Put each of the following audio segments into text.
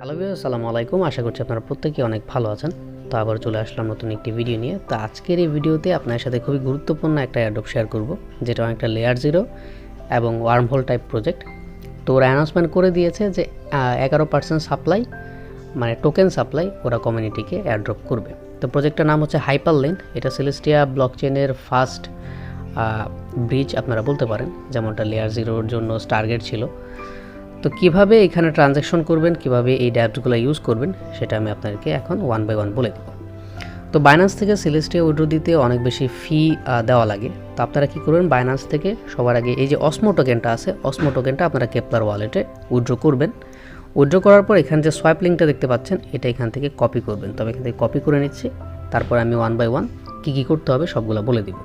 Hello viewers, আসসালামু আলাইকুম। আশা করছি আপনারা প্রত্যেকেই অনেক ভালো আছেন। তো আবার চলে আসলাম নতুন একটি ভিডিও নিয়ে। তো আজকের এই ভিডিওতে আপনার সাথে খুবই গুরুত্বপূর্ণ একটা এয়ারড্রপ শেয়ার করব, যেটা অনেকটা লেয়ার 0 এবং ওয়ার্মহোল টাইপ প্রজেক্ট। তো ওরা অ্যানাউন্সমেন্ট করে দিয়েছে যে 11% সাপ্লাই, মানে টোকেন সাপ্লাই ওরা কমিউনিটিকে এয়ারড্রপ করবে। তো প্রজেক্টটার নাম হচ্ছে হাইপারলেন। এটা সেলেস্টিয়া ব্লকচেনের ফার্স্ট ব্রিজ আপনারা বলতে পারেন, যেমনটা লেয়ার 0-র জন্য টার্গেট ছিল। তো কিভাবে এখানে ট্রানজ্যাকশন করবেন, কিভাবে এই ড্যাপসগুলো ইউজ করবেন, সেটা আমি আপনাদেরকে এখন ওয়ান বাই ওয়ান বলে দেব। তো বাইন্যান্স থেকে সেলেস্টিয়া উইথড্র দিতে অনেক বেশি ফি দেওয়া লাগে। তো আপনারা কী করবেন, বাইন্যান্স থেকে সবার আগে এই যে অসমো টোকেনটা আছে, অসমো টোকেনটা আপনারা কেপলার ওয়ালেটে উইথড্র করবেন। উইথড্র করার পর এখানে যে সোয়াইপ লিঙ্কটা দেখতে পাচ্ছেন, এটা এখান থেকে কপি করবেন। তবে এখান থেকে কপি করে নিচ্ছি, তারপর আমি ওয়ান বাই ওয়ান কী করতে হবে সবগুলো বলে দিব।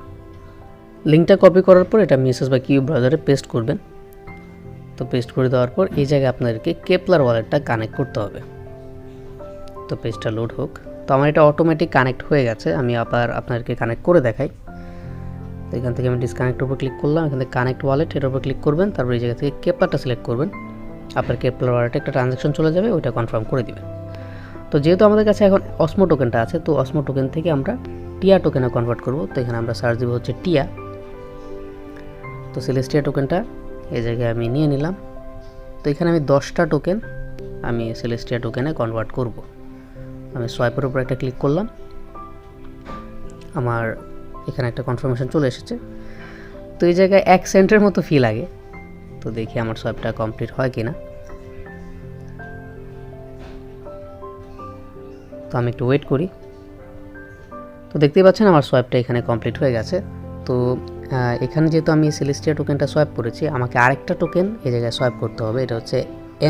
লিঙ্কটা কপি করার পর এটা মেসেজ বা কিউ ব্রাউজারে পেস্ট করবেন। তো পেস্ট করে দেওয়ার পর এই জায়গায় আপনাদেরকে কেপলার ওয়ালেটটা কানেক্ট করতে হবে। তো পেজটা লোড হোক। তো আমার এটা অটোমেটিক কানেক্ট হয়ে গেছে, আমি আবার আপনাদেরকে কানেক্ট করে দেখাই। তো এখান থেকে আমি ডিসকানেক্টের উপর ক্লিক করলাম, এখান থেকে কানেক্ট ওয়ালেট এটার উপর ক্লিক করবেন। তারপর এই জায়গা থেকে কেপলারটা সিলেক্ট করবেন। আপনার কেপলার ওয়ালেটে একটা ট্রানজ্যাকশন চলে যাবে, ওইটা কনফার্ম করে দিবেন। তো যেহেতু আমাদের কাছে এখন অসমো টোকেনটা আছে, তো অসমো টোকেন থেকে আমরা টিয়া টোকেনে কনভার্ট করব। তো এখানে আমরা সার্চ দিব হচ্ছে টিয়া। তো সেলেস্টিয়া টোকেনটা এই জায়গায় আমি নিয়ে নিলাম। তো এখানে আমি 10টা টোকেন আমি সেলেস্টিয়া টোকেনে কনভার্ট করব। আমি সোয়াইপের উপর একটা ক্লিক করলাম, আমার এখানে একটা কনফার্মেশন চলে এসেছে। তো এই জায়গায় 1 সেন্টের মতো ফি লাগে। তো দেখি আমার সোয়াইপটা কমপ্লিট হয় কিনা। তো আমি একটু ওয়েট করি। তো দেখতেই পাচ্ছেন আমার সোয়াইপটা এখানে কমপ্লিট হয়ে গেছে। তো এখানে যেহেতু আমি সেলেস্টিয়া টোকেনটা সোয়াইপ করেছি, আমাকে আরেকটা টোকেন এই জায়গায় সোয়াইপ করতে হবে। এটা হচ্ছে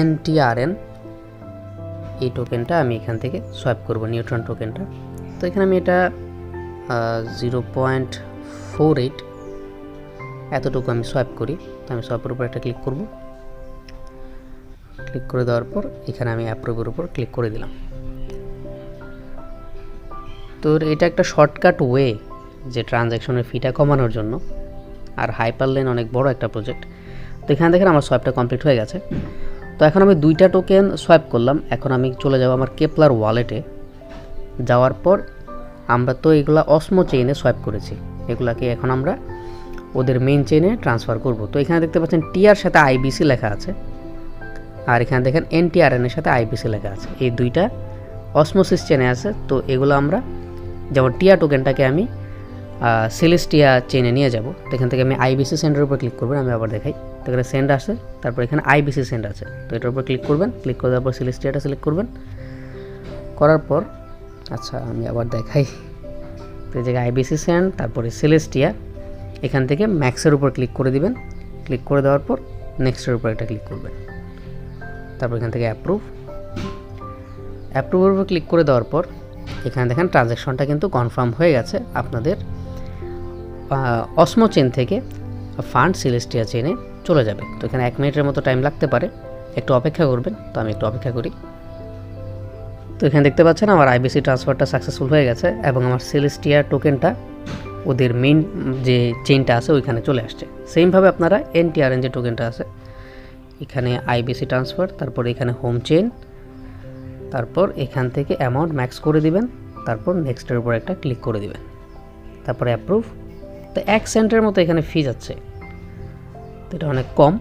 NTRN। এই টোকেনটা আমি এখান থেকে সোয়াইপ করব, নিউট্রন টোকেনটা। তো এখানে আমি এটা 0.48 এতটুকু আমি সোয়াইপ করি। তো আমি সোয়াইপের উপর একটা ক্লিক করব। ক্লিক করে দেওয়ার পর এখানে আমি অ্যাপ্রুভের উপর ক্লিক করে দিলাম। তো এটা একটা শর্টকাট ওয়ে যে ট্রানজ্যাকশনের ফিটা কমানোর জন্য। আর হাইপারলেন অনেক বড় একটা প্রজেক্ট। তো এখানে দেখেন আমার সোয়াইপটা কমপ্লিট হয়ে গেছে। তো এখন আমি 2টা টোকেন সোয়াইপ করলাম। এখন আমি চলে যাব আমার কেপলার ওয়ালেটে। যাওয়ার পর আমরা তো এগুলা অসমো চেইনে সোয়াইপ করেছি, এগুলাকে এখন আমরা ওদের মেইন চেইনে ট্রান্সফার করব। তো এখানে দেখতে পাচ্ছেন টিয়ার সাথে IBC লেখা আছে, আর এখানে দেখেন NTRN এর সাথে IBC লেখা আছে। এই 2টা অসমোসিস চেইনে আছে। তো এগুলো আমরা যেমন টিয়া টোকেনটাকে আমি সেলেস্টিয়া চেইনে নিয়ে যাব। তো এখান থেকে আমি IBC সেন্ডের উপর ক্লিক করবেন। আমি আবার দেখাই, তো এখানে সেন্ড আছে, তারপর এখানে IBC সেন্ড আছে। তো এটার উপর ক্লিক করবেন। ক্লিক করে দেওয়ার পর সেলেস্টিয়াটা সিলেক্ট করবেন। করার পর আচ্ছা আমি আবার দেখাই, তো এই জায়গায় IBC সেন্ড, তারপরে সেলেস্টিয়া, এখান থেকে ম্যাক্সের উপর ক্লিক করে দিবেন। ক্লিক করে দেওয়ার পর নেক্সটের উপর একটা ক্লিক করবেন। তারপর এখান থেকে অ্যাপ্রুভের উপর ক্লিক করে দেওয়ার পর এখানে দেখেন ট্রানজ্যাকশনটা কিন্তু কনফার্ম হয়ে গেছে। আপনাদের অসমো চেন থেকে ফান্ড সেলেস্টিয়া চেনে চলে যাবে। তো এখানে 1 মিনিটের মতো টাইম লাগতে পারে, একটু অপেক্ষা করবেন। তো আমি একটু অপেক্ষা করি। তো এখানে দেখতে পাচ্ছেন আমার IBC ট্রান্সফারটা সাকসেসফুল হয়ে গেছে এবং আমার সেলেস্টিয়া টোকেনটা ওদের মেইন যে চেইনটা আছে ওইখানে চলে আসছে। সেমভাবে আপনারা NTRN যে টোকেনটা আছে, এখানে IBC ট্রান্সফার, তারপর এখানে হোম চেইন, তারপর এখান থেকে অ্যামাউন্ট ম্যাক্স করে দিবেন, তারপর নেক্সটের উপর একটা ক্লিক করে দিবেন, তারপরে অ্যাপ্রুভ। তো 1 সেন্টের মতো এখানে ফি যাচ্ছে, তো এটা অনেক কম।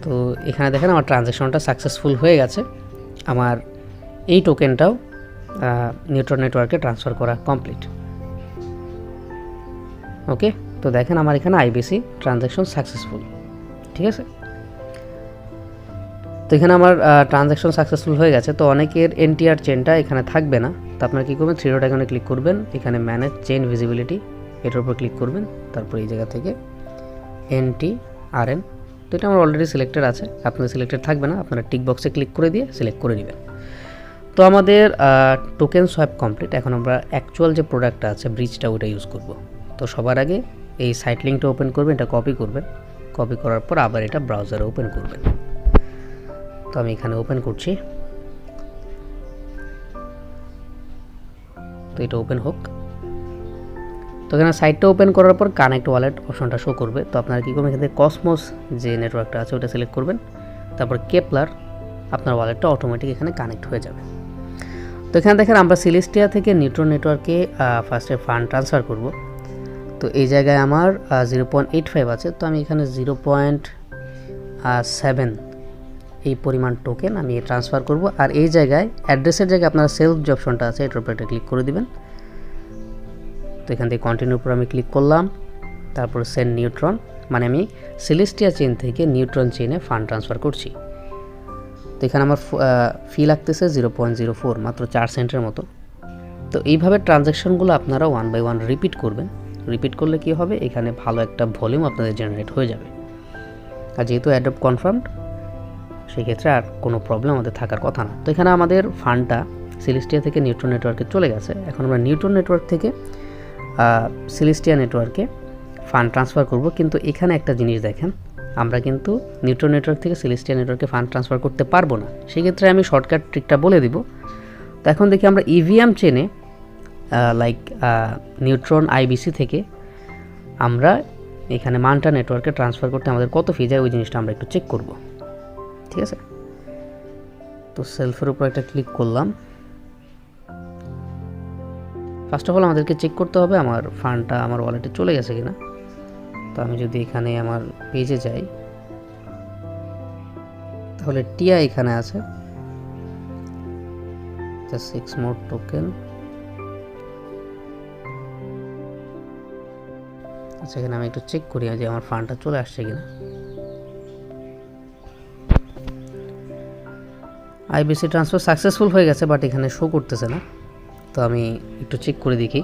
তো এখানে দেখেন আমার ট্রানজ্যাকশনটা সাকসেসফুল হয়ে গেছে। আমার এই টোকেনটাও নিউট্রন নেটওয়ার্কে ট্রান্সফার করা কমপ্লিট। ওকে, তো দেখেন আমার এখানে IBC ট্রানজ্যাকশন সাকসেসফুল, ঠিক আছে। তো এখানে আমার ট্রানজ্যাকশন সাকসেসফুল হয়ে গেছে। তো অনেকের NTR চেনটা এখানে থাকবে না। তো আপনারা কী করবেন, 3 ডট আইকনে ক্লিক করবেন, এখানে ম্যানেজ চেইন ভিজিবিলিটি এটার উপর ক্লিক করবেন। তারপর এই জায়গা থেকে NTRN, তো এটা আমার অলরেডি সিলেক্টেড আছে, আপনাদের সিলেক্টেড থাকবে না, আপনারা টিক বক্সে ক্লিক করে দিয়ে সিলেক্ট করে নেবেন। তো আমাদের টোকেন সোয়াইপ কমপ্লিট। এখন আমরা অ্যাকচুয়াল যে প্রোডাক্টটা আছে ব্রিজটা, ওটা ইউজ করব। তো সবার আগে এই সাইট লিঙ্কটা ওপেন করবেন, এটা কপি করবেন। কপি করার পর আবার এটা ব্রাউজারে ওপেন করবেন। তো আমি এখানে ওপেন করছি। তো এটা ওপেন হোক। তো এখানে সাইটটা ওপেন করার পর কানেক্ট ওয়ালেট অপশনটা শো করবে। তো আপনারা কী করবেন, এখান থেকে কসমোস যে নেটওয়ার্কটা আছে ওটা সিলেক্ট করবেন, তারপর কেপলার, আপনার ওয়ালেটটা অটোমেটিক এখানে কানেক্ট হয়ে যাবে। তো এখানে দেখেন আমরা সেলেস্টিয়া থেকে নিউট্রন নেটওয়ার্কে ফার্স্টে ফান্ড ট্রান্সফার করব। তো এই জায়গায় আমার 0.85 আছে, তো আমি এখানে 0.7 এই পরিমাণ টোকেন আমি ট্রান্সফার করব। আর এই জায়গায় অ্যাড্রেসের জায়গায় আপনারা সেলফ যে অপশনটা আছে এটার উপর একটা ক্লিক করে দিবেন। তো এখান থেকে কন্টিনিউর উপর আমি ক্লিক করলাম, তারপর সেন্ড নিউট্রন, মানে আমি সেলেস্টিয়া চেইন থেকে নিউট্রন চেইনে ফান্ড ট্রান্সফার করছি। তো এখানে আমার ফি লাগতেছে 0.04, মাত্র 4 সেন্টের মতো। তো এইভাবে ট্রানজ্যাকশনগুলো আপনারা 1 বাই 1 রিপিট করবেন। রিপিট করলে কি হবে, এখানে ভালো একটা ভলিউম আপনাদের জেনারেট হয়ে যাবে। আর যেহেতু অ্যাড্রপ কনফার্মড, সেই ক্ষেত্রে আর কোনো প্রবলেম আমাদের থাকার কথা না। তো এখানে আমাদের ফান্ডটা সেলেস্টিয়া থেকে নিউট্রন নেটওয়ার্কে চলে গেছে। এখন আমরা নিউট্রন নেটওয়ার্ক থেকে সেলেস্টিয়া নেটওয়ার্কে ফান্ড ট্রান্সফার করব। কিন্তু এখানে একটা জিনিস দেখেন, আমরা কিন্তু নিউট্রন নেটওয়ার্ক থেকে সেলেস্টিয়া নেটওয়ার্কে ফান্ড ট্রান্সফার করতে পারবো না। সেক্ষেত্রে আমি শর্টকাট ট্রিকটা বলে দিব। তো এখন দেখি আমরা ইভিএম চেনে লাইক নিউট্রন আইবিসি থেকে আমরা এখানে মান্টা নেটওয়ার্কে ট্রান্সফার করতে আমাদের কত ফি যায়, ওই জিনিসটা আমরা একটু চেক করব। ঠিক আছে, তো সেলফের উপর একটা ক্লিক করলাম। ফার্স্ট অফ অল আমাদেরকে চেক করতে হবে আমার ফান্ডটা আমার ওয়ালেটে চলে গেছে কিনা। তো আমি যদি এখানে আমার পেজে যাই, তাহলে টিয়া এখানে আছে, 6 মোর টোকেন। আচ্ছা, এখানে আমি একটু চেক করি যে আমার ফান্ডটা চলে আসছে কিনা। আইবিসি ট্রান্সফার সাকসেসফুল হয়ে গেছে, বাট এখানে শো করতেছে না। তো আমি একটু চেক করে দেখি।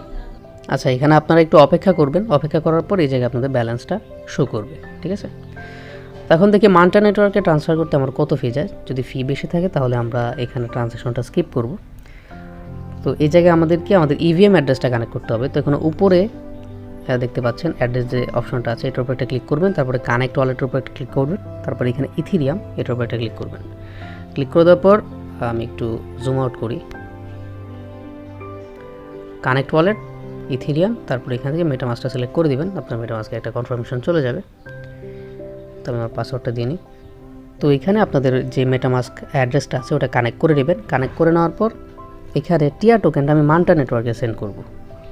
আচ্ছা, এখানে আপনারা একটু অপেক্ষা করবেন। অপেক্ষা করার পর এই জায়গায় আপনাদের ব্যালেন্সটা শো করবে। ঠিক আছে, এখন দেখি মান্টা নেটওয়ার্কে ট্রান্সফার করতে আমার কত ফি যায়। যদি ফি বেশি থাকে তাহলে আমরা এখানে ট্রানজ্যাকশনটা স্কিপ করব। তো এই জায়গায় আমাদেরকে আমাদের ইভিএম অ্যাড্রেসটা কানেক্ট করতে হবে। তো এখানে উপরে দেখতে পাচ্ছেন অ্যাড্রেস যে অপশনটা আছে, এটার উপর একটা ক্লিক করবেন, তারপরে কানেক্ট ওয়ালেটের উপর একটা ক্লিক করবেন, তারপরে এখানে ইথিরিয়াম এটার উপর একটা ক্লিক করবেন। ক্লিক করে দেওয়ার পর আমি একটু জুম আউট করি, কানেক্ট ওয়ালেট, ইথিরিয়াম, তারপরে এখান থেকে মেটামাস্কটা সিলেক্ট করে দিবেন। আপনার মেটামাস্কে একটা কনফার্মেশন চলে যাবে। তো আমি আমার পাসওয়ার্ডটা দিয়ে নিই। তো এখানে আপনাদের যে মেটামাস্ক অ্যাড্রেসটা আছে ওটা কানেক্ট করে নেবেন। কানেক্ট করে নেওয়ার পর এখানে টিয়া টোকেনটা আমি মান্টা নেটওয়ার্কে সেন্ড করব।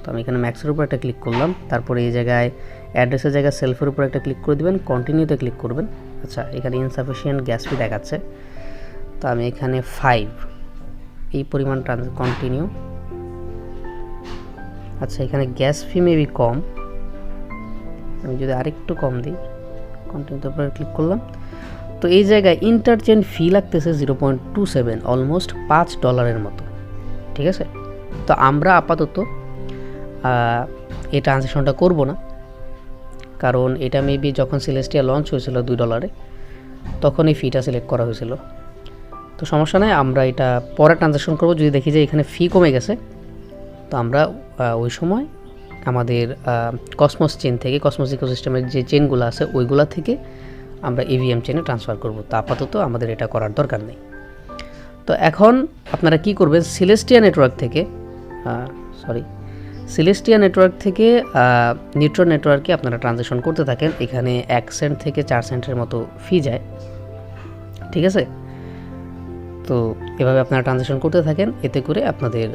তো আমি এখানে ম্যাক্সের উপর একটা ক্লিক করলাম, তারপরে এই জায়গায় অ্যাড্রেসের জায়গায় সেলফের উপর একটা ক্লিক করে দেবেন, কন্টিনিউতে ক্লিক করবেন। আচ্ছা, এখানে ইনসাফিসিয়েন্ট গ্যাস ফি দেখাচ্ছে, তো আমি এখানে 5 এই পরিমাণ কন্টিনিউ। আচ্ছা, এখানে গ্যাস ফি মেবি কম, আমি যদি আরেকটু কম দিই, কন্টিনিউতে উপরে ক্লিক করলাম। তো এই জায়গায় ইন্টারচেঞ্জ ফি লাগতেছে 0.27, অলমোস্ট $5 মতো। ঠিক আছে, তো আমরা আপাতত এই ট্রানজ্যাকশনটা করব না, কারণ এটা মেবি যখন সেলেস্টিয়া লঞ্চ হয়েছিল $2 তখন এই ফিটা সিলেক্ট করা হয়েছিল। তো সমস্যা নেই, আমরা এটা পরে ট্রানজ্যাকশন করব। যদি দেখি যে এখানে ফি কমে গেছে, তো আমরা ওই সময় আমাদের কসমস চেন থেকে, কসমস ইকোসিস্টেমের যে চেনগুলো আছে ওইগুলা থেকে আমরা ইভিএম চেনে ট্রান্সফার করব। তো আপাতত আমাদের এটা করার দরকার নেই। তো এখন আপনারা কি করবেন, সেলেস্টিয়া নেটওয়ার্ক থেকে নিউট্রন নেটওয়ার্কে আপনারা ট্রানজ্যাকশন করতে থাকেন। এখানে 1 সেন্ট থেকে 4 সেন্টের মতো ফি যায়। ঠিক আছে, তো এভাবে আপনারা ট্রানজ্যাকশন করতে থাকেন, এতে করে আপনাদের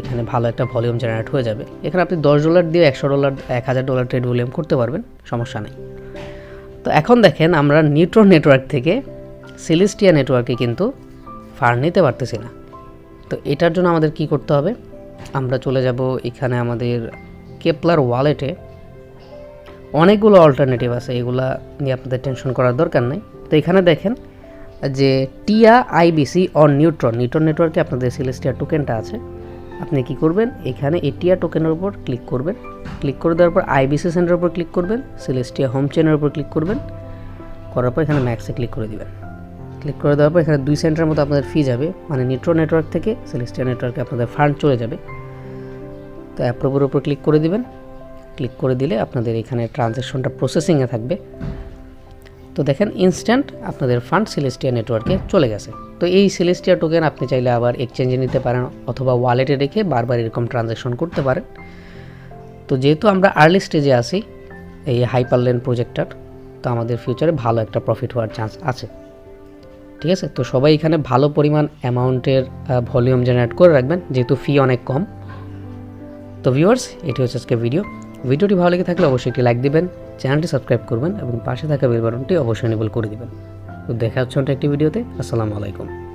এখানে ভালো একটা ভলিউম জেনারেট হয়ে যাবে। এখানে আপনি $10 দিয়ে $100, $1000 ট্রেড ভলিউম করতে পারবেন, সমস্যা নেই। তো এখন দেখেন আমরা নিউট্রন নেটওয়ার্ক থেকে সেলেস্টিয়া নেটওয়ার্কে কিন্তু ফান্ড নিতে পারতেছি না। তো এটার জন্য আমাদের কি করতে হবে, আমরা চলে যাব এখানে আমাদের কেপলার ওয়ালেটে। অনেকগুলো অল্টারনেটিভ আছে, এগুলা নিয়ে আপনাদের টেনশন করার দরকার নেই। তো এখানে দেখেন যে টিয়া আইবিসি অন নিউট্রন নেটওয়ার্কে আপনাদের সেলেস্টিয়া টোকেনটা আছে। আপনি কি করবেন, এখানে এই টিয়া টোকেনের উপর ক্লিক করবেন। ক্লিক করে দেওয়ার পর আইবিসি সেন্টারের উপর ক্লিক করবেন, সেলেস্টিয়া হোম চেনের উপর ক্লিক করবেন, করার পর এখানে ম্যাক্সে ক্লিক করে দিবেন। ক্লিক করে দেওয়ার পর এখানে 2 সেন্টের মতো আপনাদের ফি যাবে, মানে নিউট্রন নেটওয়ার্ক থেকে সেলেস্টিয়া নেটওয়ার্কে আপনাদের ফান্ড চলে যাবে। তো অ্যাপ্রুভের উপর ক্লিক করে দিবেন। ক্লিক করে দিলে আপনাদের এখানে ট্রানজ্যাকশনটা প্রসেসিংয়ে থাকবে। তো দেখেন ইনস্ট্যান্ট আপনাদের ফান্ড সেলেস্টিয়া নেটওয়ার্কে চলে গেছে। তো এই সেলেস্টিয়া টোকেন আপনি চাইলে আবার এক্সচেঞ্জে নিতে পারেন, অথবা ওয়ালেটে রেখে বারবার এরকম ট্রানজ্যাকশন করতে পারেন। তো যেহেতু আমরা আর্লি স্টেজে আছি এই হাইপারলেন প্রজেক্টটার, তো আমাদের ফিউচারে ভালো একটা প্রফিট হওয়ার চান্স আছে। ঠিক আছে। তো সবাই এখানে ভালো পরিমাণ অ্যামাউন্টের ভলিউম জেনারেট করে রাখবেন, যেহেতু ফি অনেক কম। তো ভিউয়ার্স, এটি হচ্ছে আজকে ভিডিওটি ভালো লেগে থাকলে অবশ্যই একটি লাইক দিবেন, চ্যানেলটি সাবস্ক্রাইব করবেন এবং পাশে থাকা বেল বাটনটি অবশ্যই এনেবল করে দিবেন। তো দেখা হচ্ছে অন্য একটি ভিডিওতে। আসসালামু আলাইকুম।